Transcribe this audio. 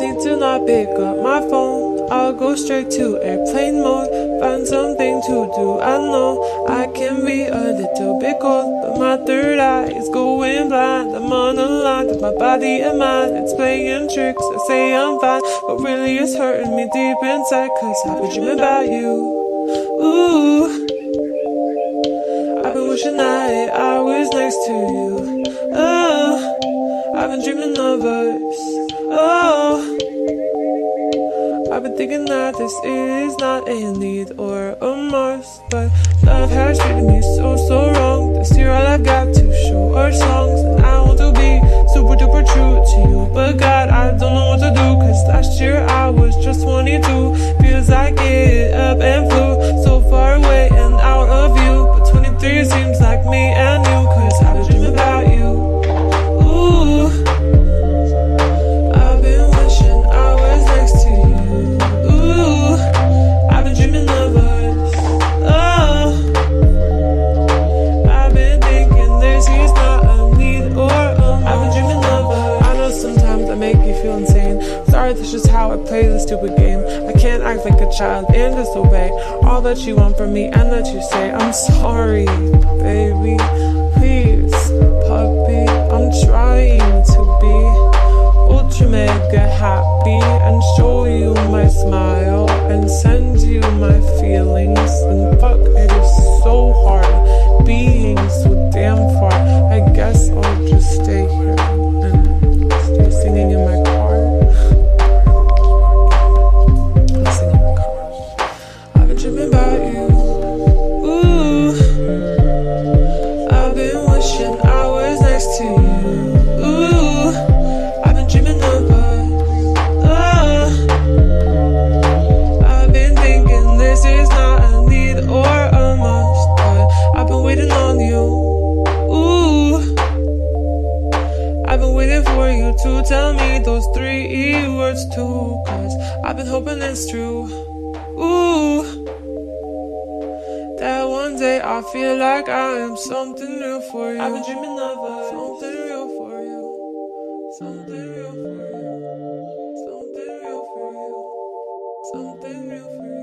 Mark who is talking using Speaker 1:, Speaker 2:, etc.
Speaker 1: Wanting to not pick up my phone, I'll go straight to airplane mode. Find something to do. I know I can be a little bit cold, but my third eye is going blind. I'm on a line with my body and mind. It's playing tricks. I say I'm fine, but really it's hurting me deep inside, 'cause I've been dreaming about you. Ooh, I've been wishing that I was next to you. Oh, I've been dreaming of us. Oh, I've been thinking that this is not a need or a must, but love has treated me so wrong. This year all I've got to show are songs, and I want to be super duper true to you, but God, I don't know what to do, 'cause last year I was just 22. Feels like it up and flew so far away and out of view, but 23 seems like me and you, 'cause I've been dreaming about you. Ooh, I've been wishing I was next to you. Ooh, I've been dreaming of us. Oh, I've been thinking this is not a need or a must. I've been dreaming of us. I know sometimes I make you feel insane. Sorry, that's just how I play this stupid game. I can't act like a child and disobey all that you want from me and that you say. I'm sorry, baby, please, puppy. I'm trying to be ultra mega happy and show you my smile and send you my feelings. And fuck, it is so hard being so damn far. I guess I'll just stay here and stay singing in my car. I'm singing in my car. I've been dreaming about you. Ooh, I've been wishing I was next to you. Ooh, I've been dreaming of us. Oh, I've been thinking this is not a need or a must, but I've been waiting on you. Ooh, I've been waiting for you to tell me those 3 words too, 'cause I've been hoping it's true. Ooh, that one day I feel like I am something real for you. I've been dreaming of us. Something real for you. Something real for you. Something real for you. Something real for you.